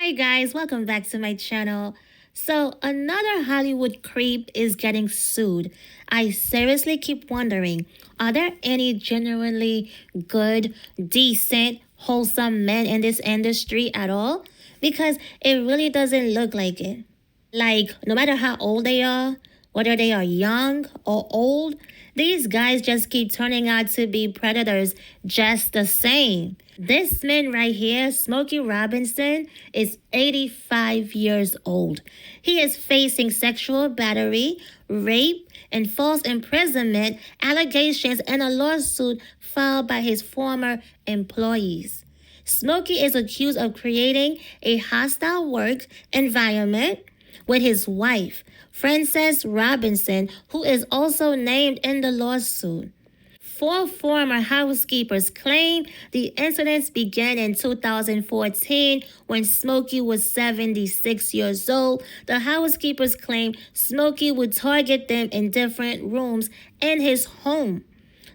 Hey guys, welcome back to my channel. So, another Hollywood creep is getting sued. I seriously keep wondering, are there any genuinely good, decent, wholesome men in this industry at all? Because it really doesn't look like it. Like, no matter how old they are, whether they are young or old, these guys just keep turning out to be predators just the same. This man right here, Smokey Robinson, is 85 years old. He is facing sexual battery, rape, and false imprisonment allegations in a lawsuit filed by his former employees. Smokey is accused of creating a hostile work environment with his wife, Frances Robinson, who is also named in the lawsuit. Four former housekeepers claim the incidents began in 2014 when Smokey was 76 years old. The housekeepers claim Smokey would target them in different rooms in his home.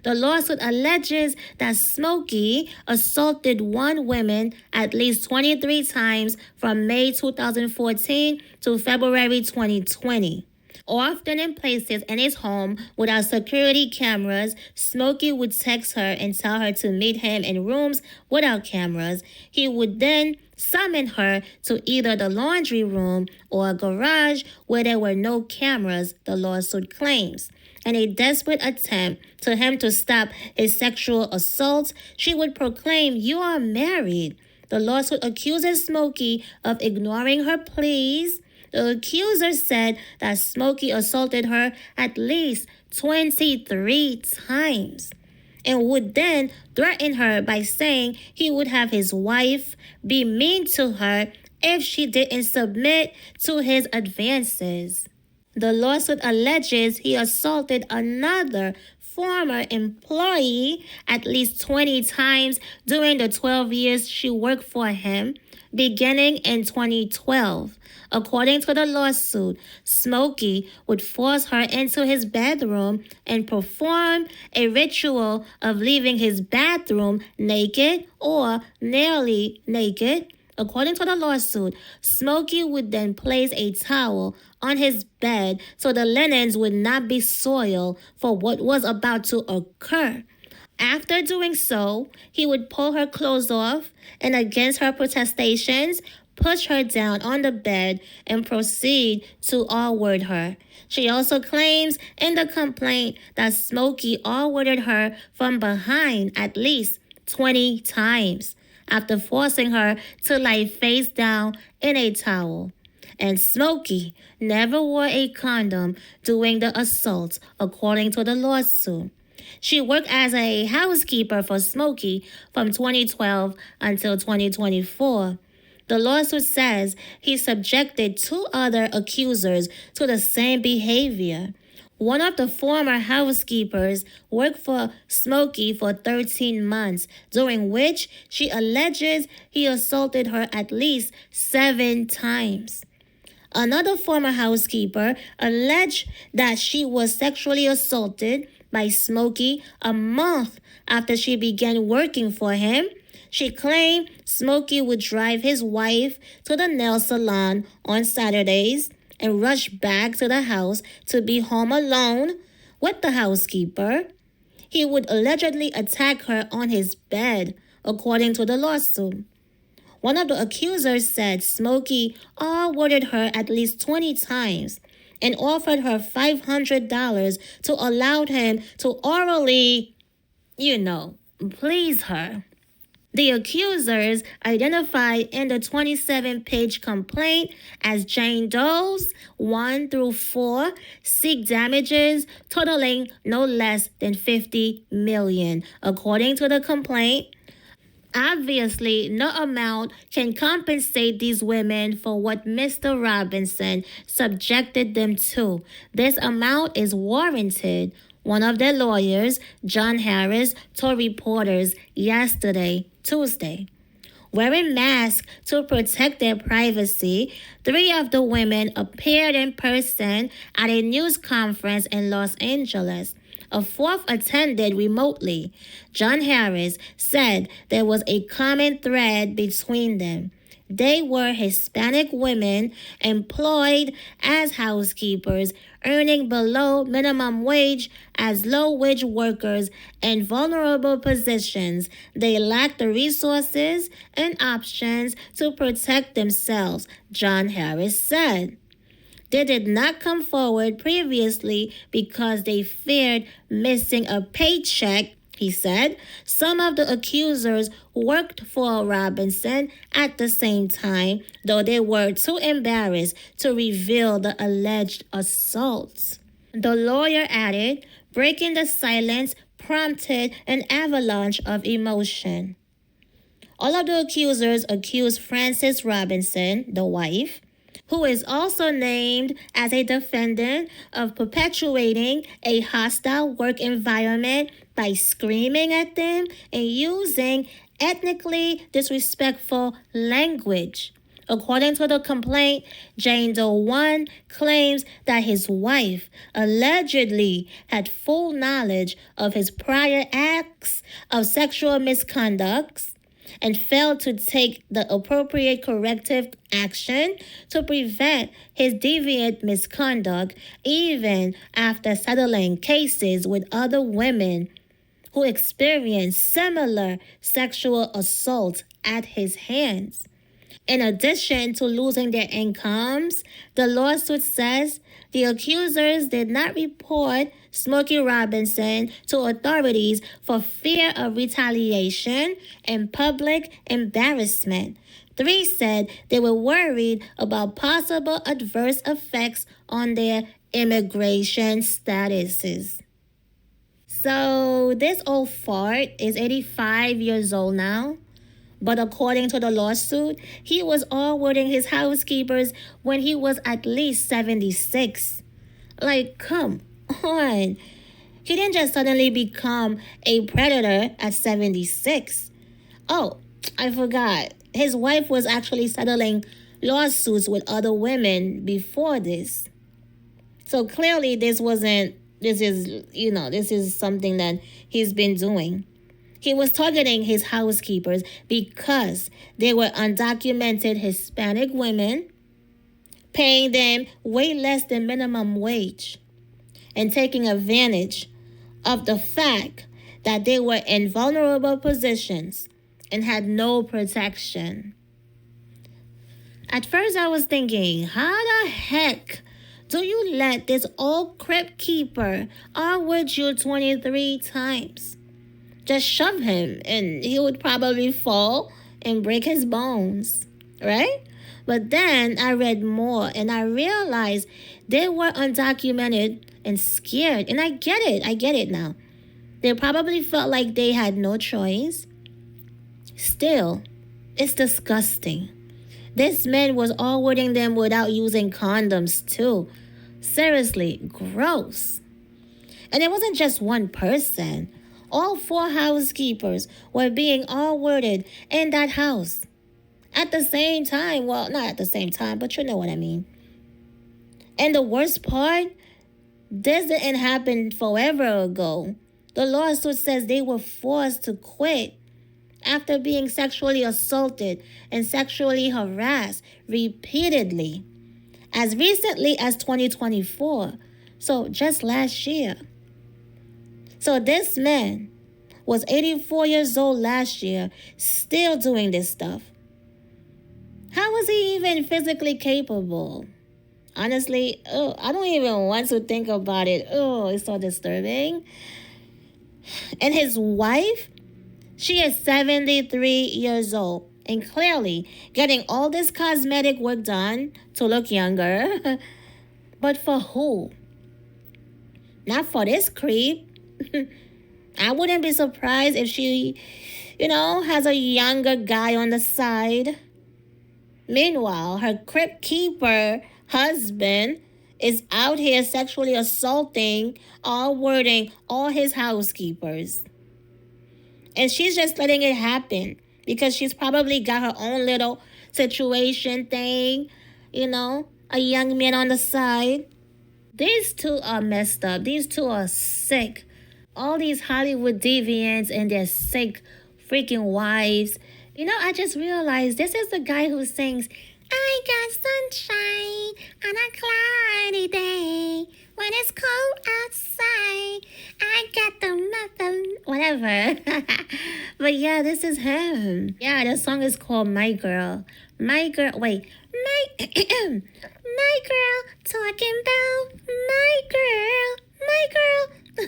The lawsuit alleges that Smokey assaulted one woman at least 23 times from May 2014 to February 2020. Often in places in his home without security cameras, Smokey would text her and tell her to meet him in rooms without cameras. He would then summon her to either the laundry room or a garage where there were no cameras, the lawsuit claims. In a desperate attempt to him to stop his sexual assaults, she would proclaim, "You are married." The lawsuit accuses Smokey of ignoring her pleas. The accuser said that Smokey assaulted her at least 23 times and would then threaten her by saying he would have his wife be mean to her if she didn't submit to his advances. The lawsuit alleges he assaulted another former employee at least 20 times during the 12 years she worked for him, beginning in 2012. According to the lawsuit, Smokey would force her into his bedroom and perform a ritual of leaving his bathroom naked or nearly naked. According to the lawsuit, Smokey would then place a towel on his bed so the linens would not be soiled for what was about to occur. After doing so, he would pull her clothes off and, against her protestations, push her down on the bed and proceed to R-word her. She also claims in the complaint that Smokey R-worded her from behind at least 20 times after forcing her to lie face down in a towel. And Smokey never wore a condom during the assault, according to the lawsuit. She worked as a housekeeper for Smokey from 2012 until 2024. The lawsuit says he subjected two other accusers to the same behavior. One of the former housekeepers worked for Smokey for 13 months, during which she alleges he assaulted her at least 7 times. Another former housekeeper alleged that she was sexually assaulted by Smokey a month after she began working for him. She claimed Smokey would drive his wife to the nail salon on Saturdays and rush back to the house to be home alone with the housekeeper. He would allegedly attack her on his bed, according to the lawsuit. One of the accusers said Smokey R-worded her at least 20 times and offered her $500 to allow him to orally, please her. The accusers, identified in the 27-page complaint as Jane Doe's 1 through 4, seek damages totaling no less than $50 million. According to the complaint, obviously, no amount can compensate these women for what Mr. Robinson subjected them to. This amount is warranted, one of their lawyers, John Harris, told reporters yesterday, Tuesday. Wearing masks to protect their privacy, 3 of the women appeared in person at a news conference in Los Angeles. A 4th attended remotely. John Harris said there was a common thread between them. They were Hispanic women employed as housekeepers, earning below minimum wage as low wage workers in vulnerable positions. They lacked the resources and options to protect themselves, John Harris said. They did not come forward previously because they feared missing a paycheck, he said. Some of the accusers worked for Robinson at the same time, though they were too embarrassed to reveal the alleged assaults. The lawyer added, breaking the silence prompted an avalanche of emotion. All of the accusers accused Frances Robinson, the wife, who is also named as a defendant, of perpetuating a hostile work environment by screaming at them and using ethnically disrespectful language. According to the complaint, Jane Doe 1 claims that his wife allegedly had full knowledge of his prior acts of sexual misconduct and failed to take the appropriate corrective action to prevent his deviant misconduct, even after settling cases with other women who experienced similar sexual assaults at his hands. In addition to losing their incomes, the lawsuit says the accusers did not report Smokey Robinson to authorities for fear of retaliation and public embarrassment. 3 said they were worried about possible adverse effects on their immigration statuses. So this old fart is 85 years old now. But according to the lawsuit, he was awarding his housekeepers when he was at least 76. Like, come on. He didn't just suddenly become a predator at 76. Oh, I forgot. His wife was actually settling lawsuits with other women before this. So clearly this is something that he's been doing. He was targeting his housekeepers because they were undocumented Hispanic women, paying them way less than minimum wage, and taking advantage of the fact that they were in vulnerable positions and had no protection. At first I was thinking, how the heck do you let this old crypt keeper outwit you 23 times? Just shove him and he would probably fall and break his bones, right? But then I read more and I realized they were undocumented and scared. And I get it now. They probably felt like they had no choice. Still, it's disgusting. This man was awarding them without using condoms too. Seriously, gross. And it wasn't just one person. All 4 housekeepers were being awarded in that house at the same time. Well, not at the same time, but you know what I mean. And the worst part, this didn't happen forever ago. The lawsuit says they were forced to quit after being sexually assaulted and sexually harassed repeatedly as recently as 2024. So just last year. So this man was 84 years old last year, still doing this stuff. How was he even physically capable? Honestly, I don't even want to think about it. Oh, it's so disturbing. And his wife, she is 73 years old and clearly getting all this cosmetic work done to look younger. But for who? Not for this creep. I wouldn't be surprised if she, has a younger guy on the side. Meanwhile, her crypt keeper husband is out here sexually assaulting, wording all his housekeepers. And she's just letting it happen because she's probably got her own little situation thing, a young man on the side. These two are messed up. These two are sick. All these Hollywood deviants and their sick freaking wives, You know, I just realized this is the guy who sings, I got sunshine on a cloudy day. When it's cold outside, I got the mother, whatever. But yeah, this is him. Yeah, the song is called My Girl. My Girl, wait, my, my girl, talking about my girl, my girl.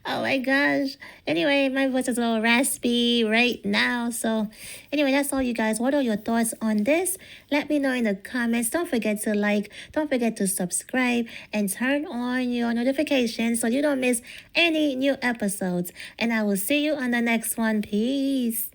Oh my gosh. Anyway, my voice is a little raspy right now. So, anyway, that's all, you guys. What are your thoughts on this? Let me know in the comments. Don't forget to like, don't forget to subscribe, and turn on your notifications so you don't miss any new episodes. And I will see you on the next one. Peace.